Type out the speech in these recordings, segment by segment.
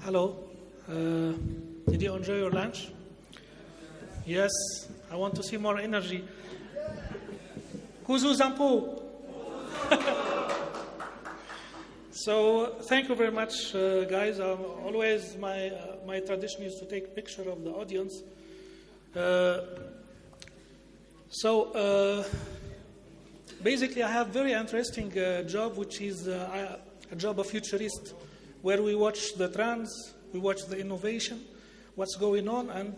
Hello. Did you enjoy your lunch? Yes. I want to see more energy. Kuzu Zampu. So thank you very much, guys. Always my tradition is to take picture of the audience. Basically, I have very interesting job, which is a job of futurist, where we watch the trends, we watch the innovation, what's going on, and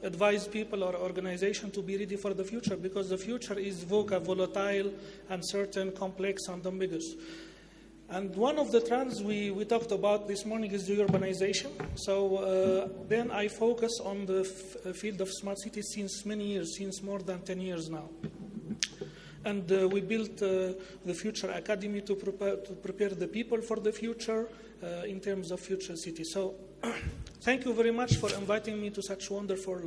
advise people or organization to be ready for the future, because the future is VUCA, volatile, uncertain, complex, and ambiguous. And one of the trends we talked about this morning is the urbanization. So then I focus on the field of smart cities since many years, since more than 10 years now. And we built the Future Academy to prepare the people for the future in terms of future cities. So thank you very much for inviting me to such wonderful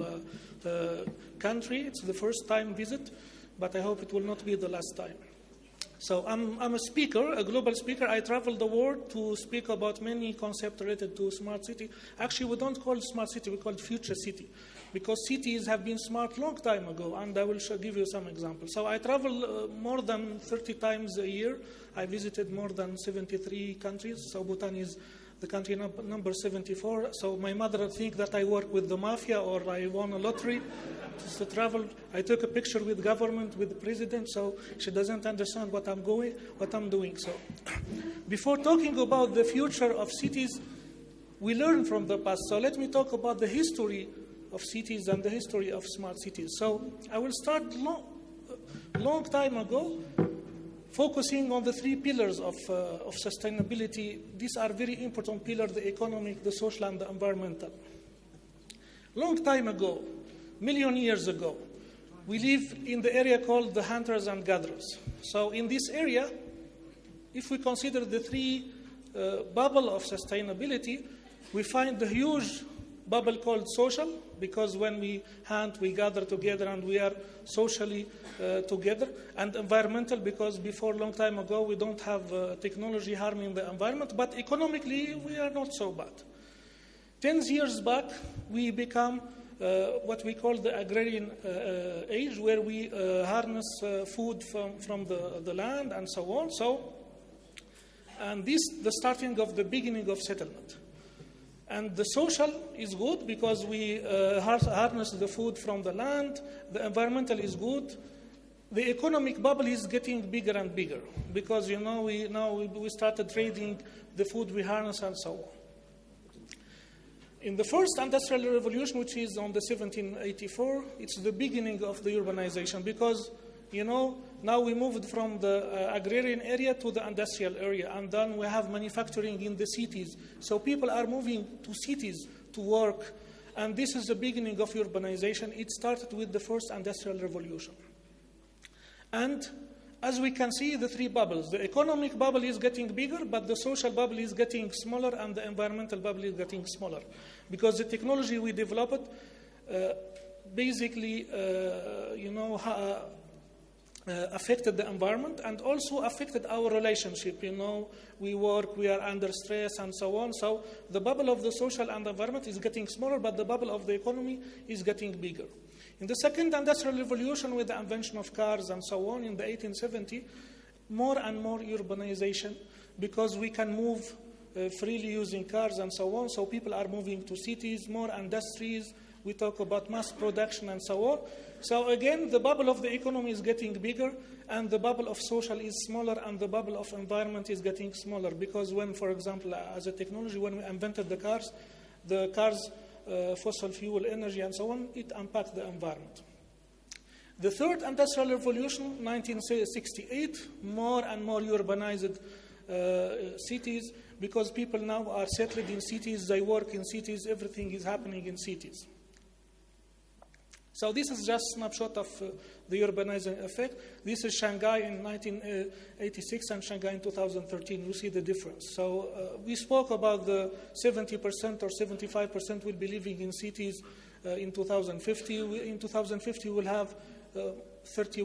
country. It's the first time visit, but I hope it will not be the last time. So I'm a speaker, a global speaker. I travel the world to speak about many concepts related to smart city. Actually, we don't call it smart city, we call it future city, because cities have been smart long time ago, and I will give you some examples. So I travel more than 30 times a year. I visited more than 73 countries. So Bhutan is the country number 74. So my mother thinks that I work with the mafia or I won a lottery. To travel, I took a picture with government, with the president, so she doesn't understand what I'm doing. So before talking about the future of cities, we learn from the past. So let me talk about the history of cities and the history of smart cities. So I will start long time ago, focusing on the three pillars of sustainability. These are very important pillars: the economic, the social, and the environmental. Long time ago, million years ago, we live in the area called the hunters and gatherers. So in this area, if we consider the three bubble of sustainability, we find the huge bubble called social, because when we hunt, we gather together and we are socially together. And environmental, because before a long time ago, we don't have technology harming the environment, but economically, we are not so bad. 10 years back, we become what we call the agrarian age, where we harness food from the land and so on. And this the starting of the beginning of settlement. And the social is good because we harness the food from the land. The environmental is good. The economic bubble is getting bigger and bigger because we started trading the food we harness and so on. In the first industrial revolution, which is on the 1784, it's the beginning of the urbanization because, now we moved from the agrarian area to the industrial area, and then we have manufacturing in the cities. So people are moving to cities to work, and this is the beginning of urbanization. It started with the first industrial revolution. And as we can see, the three bubbles. The economic bubble is getting bigger, but the social bubble is getting smaller, and the environmental bubble is getting smaller. Because the technology we developed basically, affected the environment and also affected our relationship. We work, we are under stress, and so on. So the bubble of the social and environment is getting smaller, but the bubble of the economy is getting bigger. In the second industrial revolution, with the invention of cars and so on in the 1870s, more and more urbanization because we can move freely using cars and so on. So people are moving to cities, more industries. We talk about mass production and so on. So again, the bubble of the economy is getting bigger, and the bubble of social is smaller, and the bubble of environment is getting smaller because when, for example, as a technology, when we invented the cars, fossil fuel energy and so on, it impacts the environment. The third industrial revolution, 1968, more and more urbanized cities because people now are settled in cities, they work in cities, everything is happening in cities. So this is just a snapshot of the urbanizing effect. This is Shanghai in 1986 and Shanghai in 2013. You see the difference. So we spoke about the 70% or 75% will be living in cities in 2050. In 2050, we'll have 50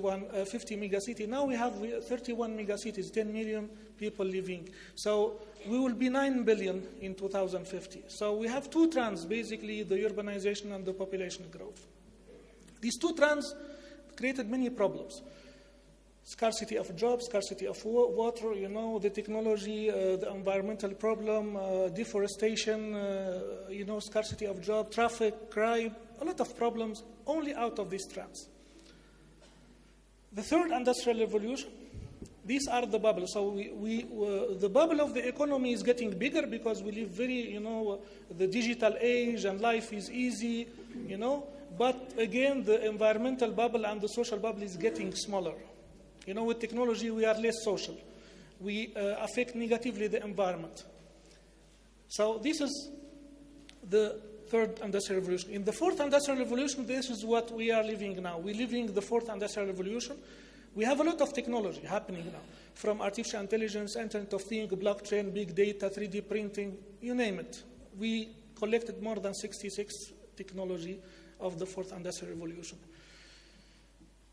megacity. Now we have 31 megacities, 10 million people living. So we will be 9 billion in 2050. So we have two trends, basically the urbanization and the population growth. These two trends created many problems. Scarcity of jobs, scarcity of water, the technology, the environmental problem, deforestation, scarcity of job, traffic, crime, a lot of problems only out of these trends. The third industrial revolution, these are the bubbles. So the bubble of the economy is getting bigger because we live very, the digital age and life is easy, But again, the environmental bubble and the social bubble is getting smaller. With technology, we are less social. We affect negatively the environment. So this is the third industrial revolution. In the fourth industrial revolution, this is what we are living now. We're living the fourth industrial revolution. We have a lot of technology happening now, from artificial intelligence, Internet of Things, blockchain, big data, 3D printing, you name it. We collected more than 66 technology of the fourth industrial revolution.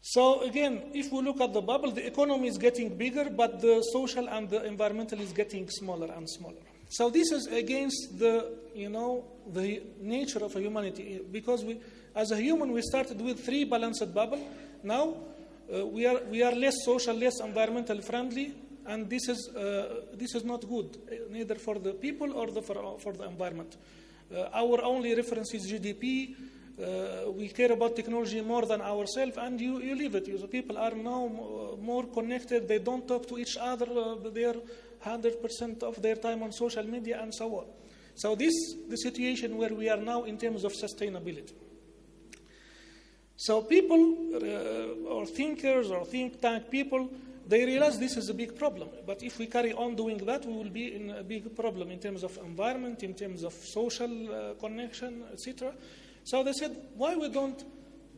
So again, if we look at the bubble, the economy is getting bigger, but the social and the environmental is getting smaller and smaller. So this is against the nature of humanity, because as a human, we started with 3 balanced bubble. Now we are less social, less environmental friendly, and this is not good, neither for the people or for the environment. Our only reference is GDP. We care about technology more than ourselves, and you leave it. The people are now more connected. They don't talk to each other. They're 100% of their time on social media and so on. So this is the situation where we are now in terms of sustainability. So people or thinkers or think tank people, they realize this is a big problem. But if we carry on doing that, we will be in a big problem in terms of environment, in terms of social connection, etc. So they said, why we don't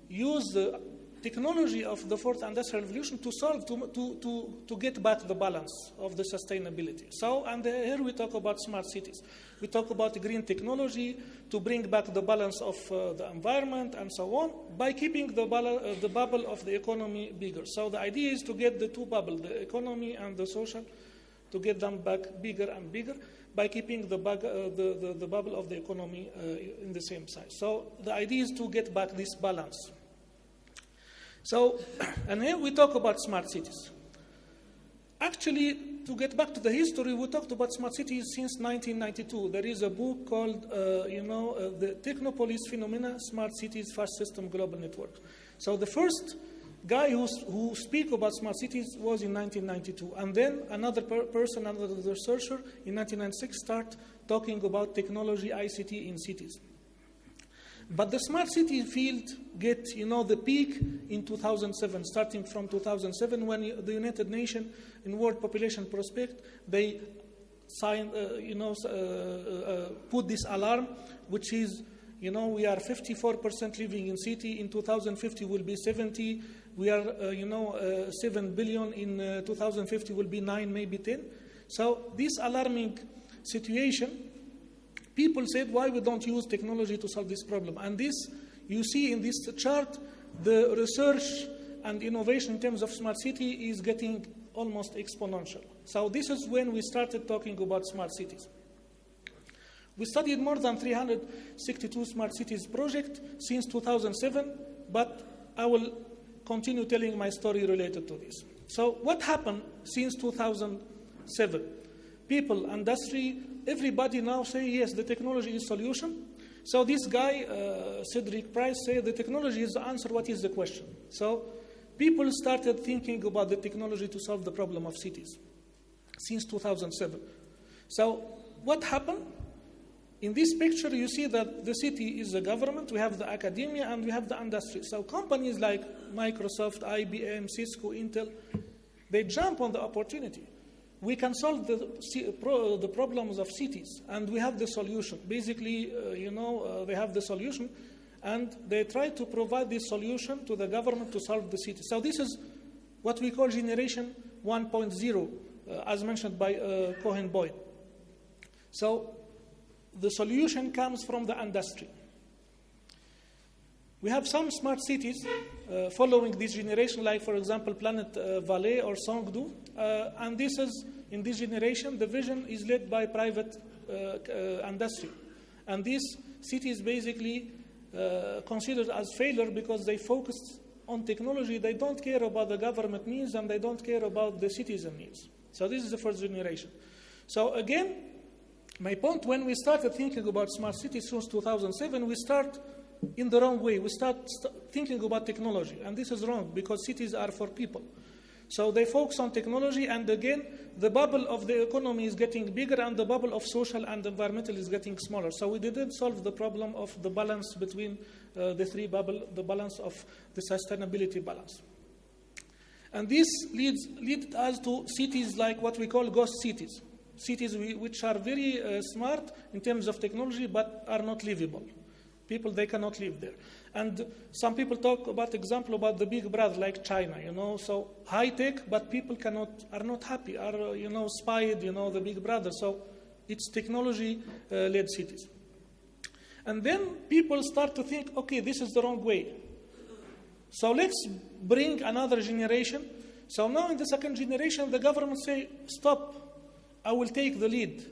use the technology of the fourth industrial revolution to solve, to get back the balance of the sustainability. So, and here we talk about smart cities. We talk about green technology to bring back the balance of the environment and so on, by keeping the bubble of the economy bigger. So the idea is to get the two bubbles, the economy and the social, to get them back bigger and bigger, by keeping the bubble of the economy in the same size. So the idea is to get back this balance. So, and here we talk about smart cities. Actually, to get back to the history, we talked about smart cities since 1992. There is a book called, the Technopolis Phenomena, Smart Cities, Fast System Global Network. So the first guy who speak about smart cities was in 1992. And then another person, another researcher, in 1996 start talking about technology, ICT in cities. But the smart city field get, the peak in 2007, starting from 2007, when the United Nations in World Population Prospect, they signed, put this alarm, which is, we are 54% living in city. In 2050 will be 70. We are, 7 billion. In 2050 will be 9, maybe 10. So this alarming situation, people said, why we don't use technology to solve this problem? And this, you see in this chart, the research and innovation in terms of smart city is getting almost exponential. So this is when we started talking about smart cities. We studied more than 362 smart cities projects since 2007, but I will continue telling my story related to this. So what happened since 2007? People, industry, everybody now say, yes, the technology is solution. So this guy, Cedric Price, said the technology is the answer, what is the question? So people started thinking about the technology to solve the problem of cities since 2007. So what happened? In this picture, you see that the city is the government, we have the academia, and we have the industry. So companies like Microsoft, IBM, Cisco, Intel, they jump on the opportunity. We can solve the problems of cities, and we have the solution. Basically, they have the solution, and they try to provide this solution to the government to solve the city. So this is what we call generation 1.0, as mentioned by Cohen-Boyd. So the solution comes from the industry. We have some smart cities following this generation, like, for example, Planet Valais or Songdo. And this is, in this generation, the vision is led by private industry. And these cities basically considered as failure because they focused on technology. They don't care about the government needs and they don't care about the citizen needs. So this is the first generation. So again, my point, when we started thinking about smart cities since 2007, we start in the wrong way. We start thinking about technology, and this is wrong because cities are for people. So they focus on technology, and again, the bubble of the economy is getting bigger, and the bubble of social and environmental is getting smaller. So we didn't solve the problem of the balance between the three bubbles, the balance of the sustainability balance. And this leads us to cities like what we call ghost cities. Cities which are very smart in terms of technology, but are not livable. People, they cannot live there. And some people talk about example about the big brother like China, so high tech, but people are not happy, are, spied, the big brother. So it's technology led cities. And then people start to think, okay, this is the wrong way. So let's bring another generation. So now in the second generation, the government say, stop, I will take the lead.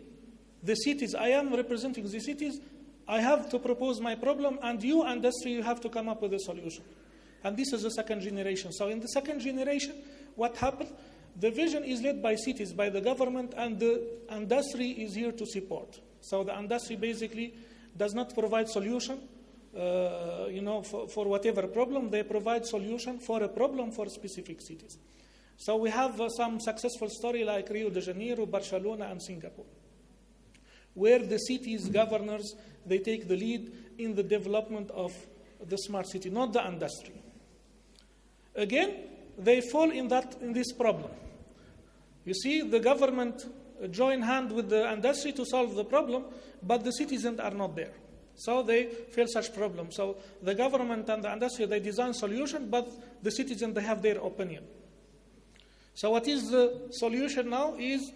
The cities, I am representing the cities, I have to propose my problem, and you, industry, you have to come up with a solution. And this is the second generation. So in the second generation, what happened? The vision is led by cities, by the government, and the industry is here to support. So the industry basically does not provide solution, for whatever problem. They provide solution for a problem for specific cities. So we have some successful story like Rio de Janeiro, Barcelona, and Singapore, where the cities, governors, they take the lead in the development of the smart city, not the industry. Again, they fall in this problem. You see, the government join hand with the industry to solve the problem, but the citizens are not there. So they face such problems. So the government and the industry, they design solution, but the citizens, they have their opinion. So what is the solution now is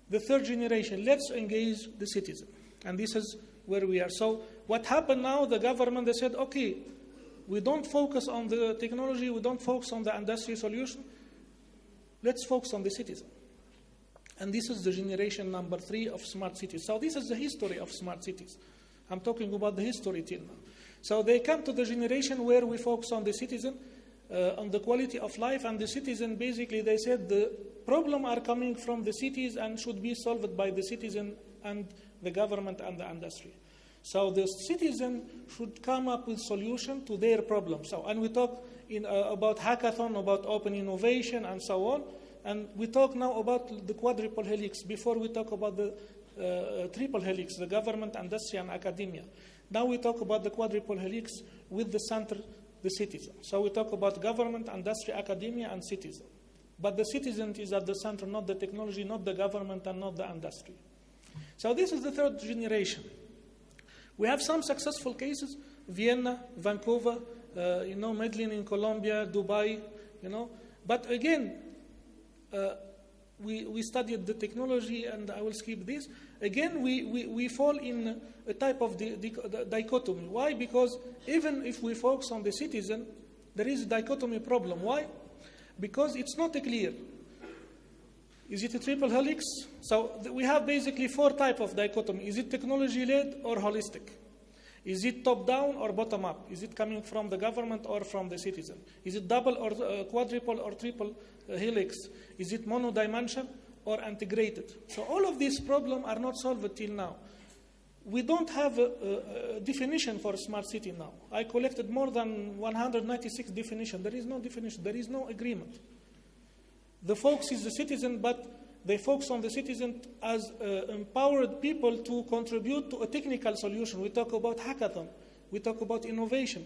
the third generation. Let's engage the citizen. And this is where we are. So what happened now, the government, they said, okay, we don't focus on the technology, we don't focus on the industry solution. Let's focus on the citizen. And this is the generation number 3 of smart cities. So this is the history of smart cities. I'm talking about the history till now. So they come to the generation where we focus on the citizen, on the quality of life, and the citizen, basically, they said the problem are coming from the cities and should be solved by the citizen and the government and the industry. So the citizen should come up with solution to their problem. So, and we talk about hackathon, about open innovation, and so on. And we talk now about the quadruple helix. Before we talk about the triple helix, the government, industry, and academia. Now we talk about the quadruple helix with the center, the citizen. So we talk about government, industry, academia, and citizen. But the citizen is at the center, not the technology, not the government, and not the industry. So this is the third generation. We have some successful cases, Vienna, Vancouver, Medellin in Colombia, Dubai, But again, we studied the technology, and I will skip this. Again, we fall in a type of dichotomy. Why? Because even if we focus on the citizen, there is a dichotomy problem. Why? Because it's not clear. Is it a triple helix? So we have basically 4 types of dichotomy. Is it technology-led or holistic? Is it top-down or bottom-up? Is it coming from the government or from the citizen? Is it double or quadruple or triple helix? Is it monodimension or integrated? So all of these problems are not solved till now. We don't have a definition for a smart city now. I collected more than 196 definitions. There is no definition. There is no agreement. The focus is the citizen, but they focus on the citizen as empowered people to contribute to a technical solution. We talk about hackathon. We talk about innovation.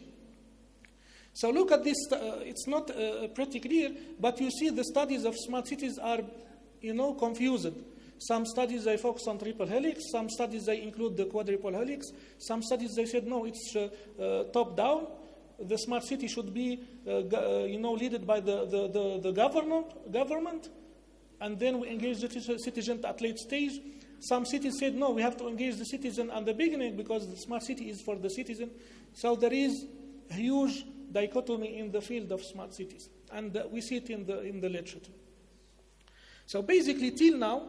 So look at this. It's not pretty clear, but you see the studies of smart cities are, confused. Some studies, they focus on triple helix. Some studies, they include the quadruple helix. Some studies, they said, no, it's top-down. The smart city should be, led by the government, and then we engage the citizen at late stage. Some cities said, no, we have to engage the citizen at the beginning because the smart city is for the citizen. So there is huge dichotomy in the field of smart cities. And we see it in the literature. So basically, till now,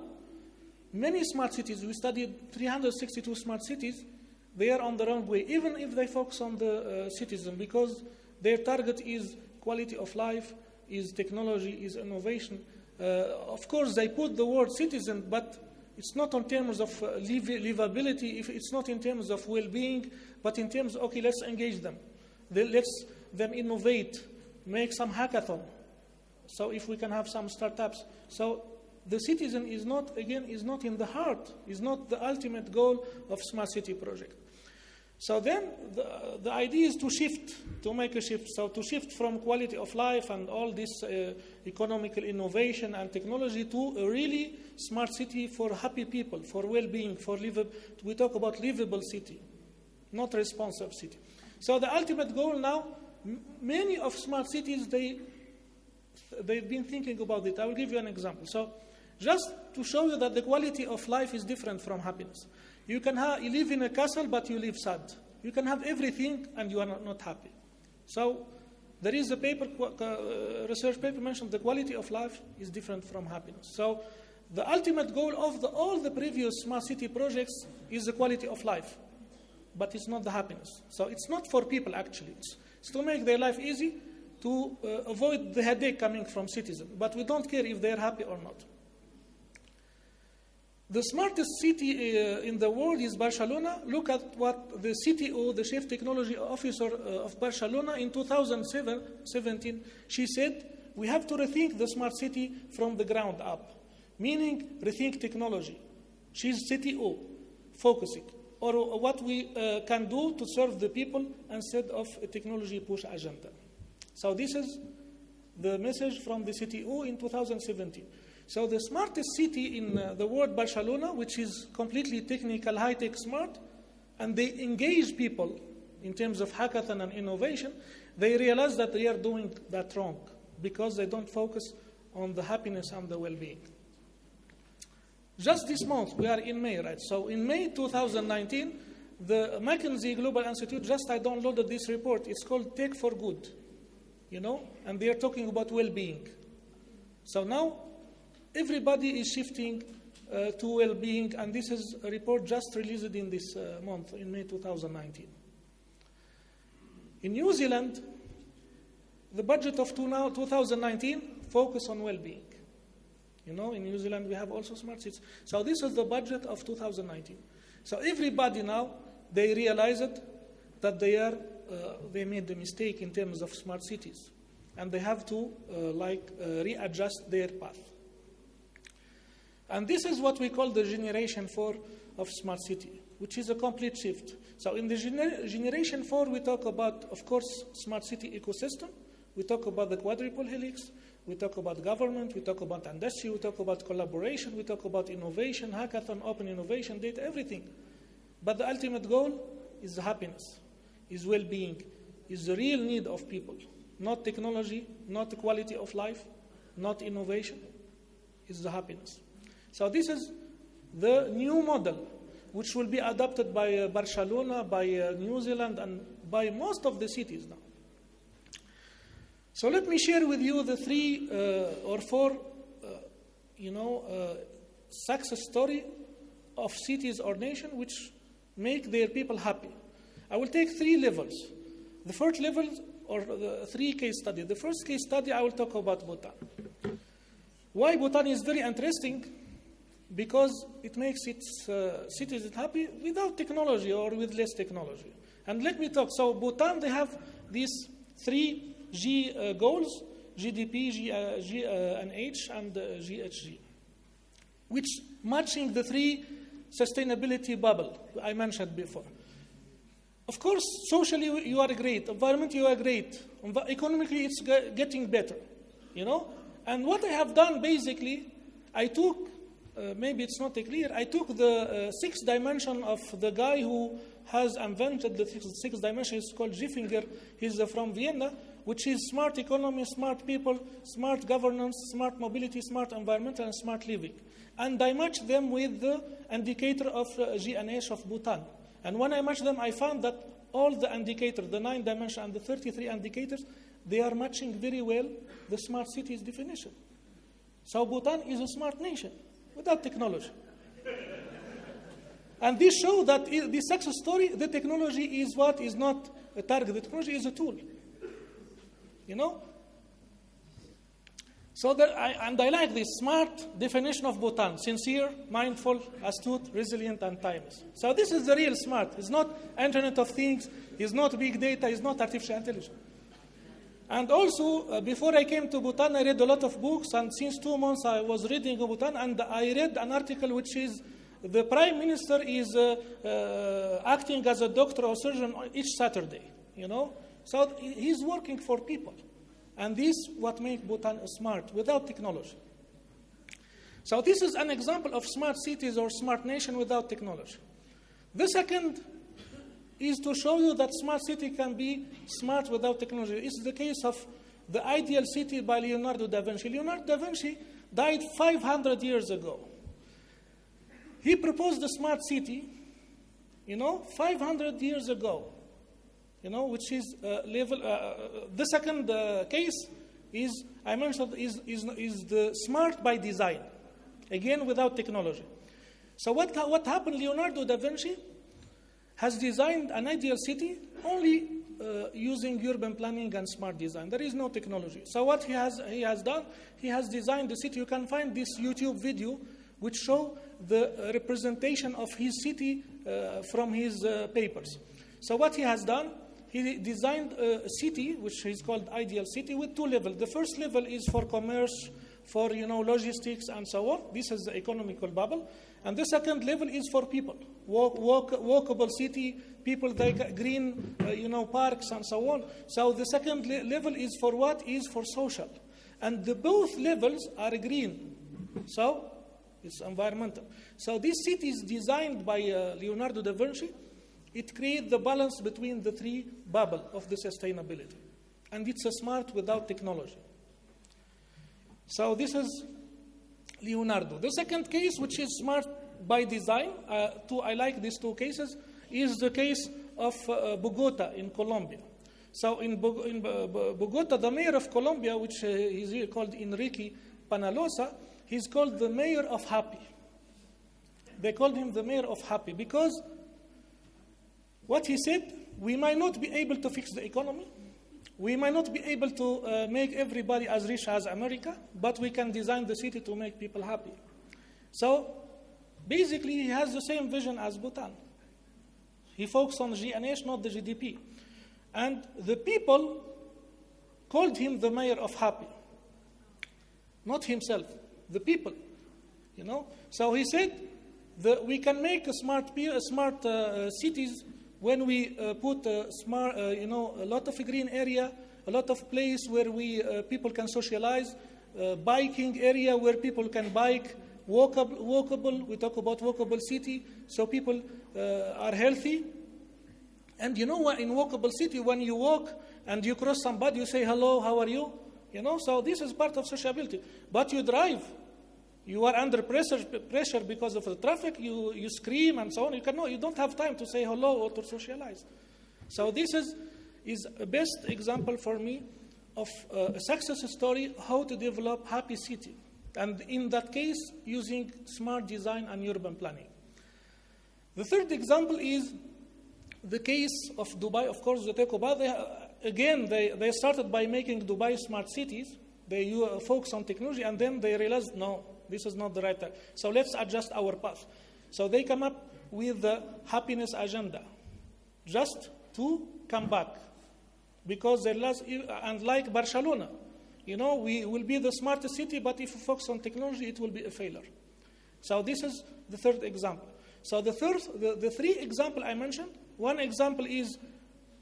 many smart cities, we studied 362 smart cities, they are on the wrong way, even if they focus on the citizen, because their target is quality of life, is technology, is innovation. Of course, they put the word citizen, but it's not in terms of livability, if it's not in terms of well-being, but in terms of, okay, let's engage them. Let's them innovate, make some hackathon. So if we can have some startups. So the citizen is not in the heart, is not the ultimate goal of smart city project. So then the idea is to make a shift. So to shift from quality of life and all this economical innovation and technology to a really smart city for happy people, for well-being, we talk about livable city, not responsive city. So the ultimate goal now, many of smart cities, they've been thinking about it. I will give you an example. So just to show you that the quality of life is different from happiness. You can you live in a castle, but you live sad. You can have everything, and you are not happy. So there is a research paper mentioned the quality of life is different from happiness. So the ultimate goal of all the previous smart city projects is the quality of life, but it's not the happiness. So it's not for people, actually. It's to make their life easy, to avoid the headache coming from citizens. But we don't care if they're happy or not. The smartest city in the world is Barcelona. Look at what the CTO, the Chief Technology Officer of Barcelona, in 2017, she said, we have to rethink the smart city from the ground up, meaning rethink technology. She's CTO, focusing, or what we can do to serve the people instead of a technology push agenda. So this is the message from the CTO in 2017. So the smartest city in the world, Barcelona, which is completely technical, high-tech smart, and they engage people in terms of hackathon and innovation, they realize that they are doing that wrong because they don't focus on the happiness and the well-being. Just this month, we are in May, right? So in May 2019, the McKinsey Global Institute, I downloaded this report. It's called Tech for Good, and they are talking about well-being. So now, everybody is shifting to well-being, and this is a report just released in this month, in May 2019. In New Zealand, the budget of 2019 focus on well-being. In New Zealand we have also smart cities. So this is the budget of 2019. So everybody now, they realize that they made a mistake in terms of smart cities, and they have to readjust their path. And this is what we call the Generation 4 of Smart City, which is a complete shift. So in the Generation 4, we talk about, of course, smart city ecosystem. We talk about the quadruple helix. We talk about government. We talk about industry. We talk about collaboration. We talk about innovation, hackathon, open innovation, data, everything. But the ultimate goal is happiness, is well-being, is the real need of people. Not technology, not the quality of life, not innovation. It's the happiness. So this is the new model, which will be adopted by Barcelona, by New Zealand, and by most of the cities now. So let me share with you the 3 or 4, success story of cities or nation which make their people happy. I will take 3 levels. The first level, or the 3 case studies. The first case study, I will talk about Bhutan. Why Bhutan is very interesting? Because it makes its citizens happy without technology or with less technology. And let me talk. So Bhutan, they have these 3 G goals, GDP, GNH, and GHG, which matching the 3 sustainability bubble I mentioned before. Of course, socially you are great, environmentally you are great, economically it's getting better, And what I have done basically, I took, maybe it's not clear, I took the 6th dimension of the guy who has invented the 6th dimension. It's called Giffinger. He's from Vienna, which is smart economy, smart people, smart governance, smart mobility, smart environment, and smart living. And I matched them with the indicator of GNH of Bhutan. And when I matched them, I found that all the indicators, the 9 dimensions and the 33 indicators, they are matching very well the smart cities definition. So Bhutan is a smart nation without technology. And this shows that this success story, the technology is what is not a target. The technology is a tool. So I like this smart definition of Bhutan: sincere, mindful, astute, resilient, and timeless. So this is the real smart. It's not Internet of Things. It's not big data. It's not artificial intelligence. And also, before I came to Bhutan, I read a lot of books. And since 2 months, I was reading Bhutan, and I read an article which is the Prime Minister is acting as a doctor or surgeon each Saturday. So he's working for people. And this is what makes Bhutan smart, without technology. So this is an example of smart cities or smart nation without technology. The second is to show you that smart city can be smart without technology. It's the case of the Ideal City by Leonardo da Vinci. Leonardo da Vinci died 500 years ago. He proposed the smart city, 500 years ago. Which is level. The second case is, I mentioned, is the smart by design, again without technology. So what happened? Leonardo da Vinci has designed an ideal city only using urban planning and smart design. There is no technology. So what he has done, he has designed the city. You can find this YouTube video which show the representation of his city from his papers. So what he has done, he designed a city, which is called Ideal City, with 2 levels. The first level is for commerce, for logistics, and so on. This is the economical bubble. And the second level is for people. Walkable city, people like green, parks, and so on. So the second level is for what? Is for social. And both levels are green. So it's environmental. So this city is designed by Leonardo da Vinci. It creates the balance between the 3 bubbles of the sustainability. And it's a smart without technology. So this is Leonardo. The second case, which is smart by design, I like these 2 cases, is the case of Bogota in Colombia. So in Bogota, the mayor of Colombia, which is called Enrique Panalosa, he's called the mayor of happy. They called him the mayor of happy because what he said, we might not be able to fix the economy. We might not be able to make everybody as rich as America, but we can design the city to make people happy. So basically, he has the same vision as Bhutan. He focused on GNH, not the GDP. And the people called him the mayor of happy. Not himself, the people. So he said that we can make smart cities when we put a lot of green area, a lot of place where people can socialize, biking area where people can bike, walkable. We talk about walkable city, so people are healthy. And in walkable city, when you walk and you cross somebody, you say hello, how are you? So this is part of sociability. But you drive. You are under pressure because of the traffic. You scream and so on. You don't have time to say hello or to socialize. So this is a best example for me of a success story, how to develop happy city. And in that case, using smart design and urban planning. The third example is the case of Dubai. Of course, the Dubai, they started by making Dubai smart cities. They focus on technology, and then they realized, no, this is not the right time. So let's adjust our path. So they come up with the happiness agenda, just to come back. Because they lost, and like Barcelona, we will be the smartest city, but if we focus on technology, it will be a failure. So this is the third example. So the 3 examples I mentioned, one example is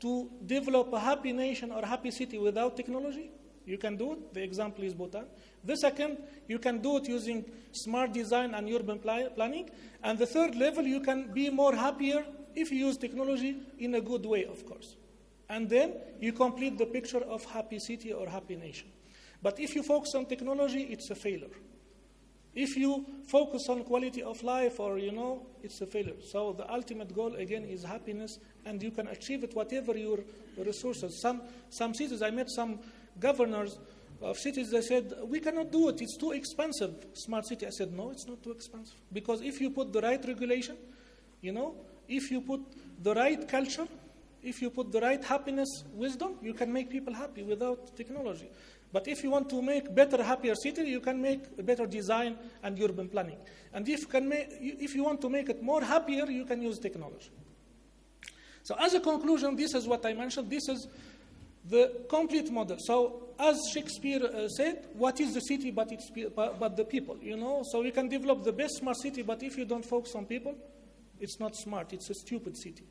to develop a happy nation or happy city without technology. You can do it. The example is Bhutan. The second, you can do it using smart design and urban planning. And the third level, you can be more happier if you use technology in a good way, of course. And then you complete the picture of happy city or happy nation. But if you focus on technology, it's a failure. If you focus on quality of life or, it's a failure. So the ultimate goal, again, is happiness, and you can achieve it whatever your resources. Some cities, I met some governors of cities, they said, we cannot do it, it's too expensive, smart city. I said, no, it's not too expensive. Because if you put the right regulation, if you put the right culture, if you put the right happiness, wisdom, you can make people happy without technology. But if you want to make better, happier city, you can make a better design and urban planning. And if you want to make it more happier, you can use technology. So as a conclusion, this is what I mentioned. This is the complete model. So as Shakespeare said, what is the city but the people, So you can develop the best smart city, but if you don't focus on people, it's not smart, it's a stupid city.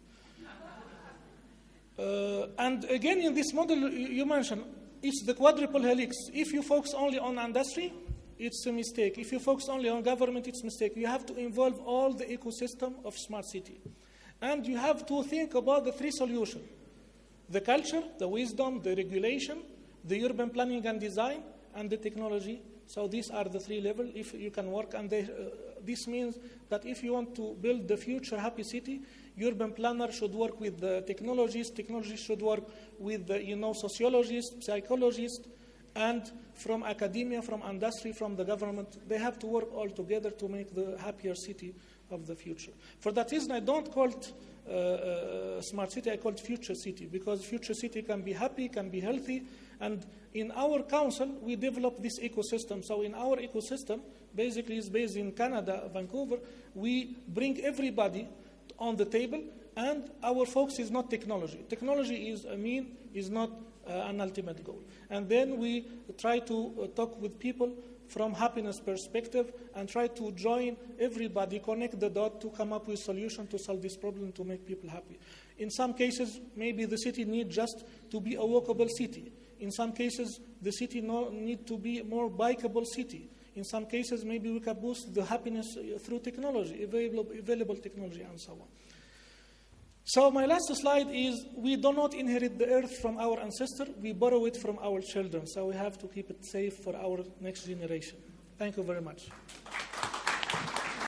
And again, in this model you mentioned, it's the quadruple helix. If you focus only on industry, it's a mistake. If you focus only on government, it's a mistake. You have to involve all the ecosystem of smart city. And you have to think about the three solutions: the culture, the wisdom, the regulation, the urban planning and design, and the technology. So these are the three levels if you can work. And this means that if you want to build the future happy city, urban planner should work with the technologists should work with the sociologists, psychologists, and from academia, from industry, from the government. They have to work all together to make the happier city of the future. For that reason, I don't call it smart city, I call it future city, because future city can be happy, can be healthy. And in our council, we develop this ecosystem. So in our ecosystem, basically it's based in Canada, Vancouver, we bring everybody on the table, and our focus is not technology. Technology is a mean, is not an ultimate goal. And then we try to talk with people from happiness perspective and try to join everybody, connect the dot to come up with solution to solve this problem, to make people happy. In some cases, maybe the city needs just to be a walkable city. In some cases, the city need to be more bikeable city. In some cases, maybe we can boost the happiness through technology, available technology, and so on. So my last slide is, we do not inherit the earth from our ancestors, we borrow it from our children. So we have to keep it safe for our next generation. Thank you very much.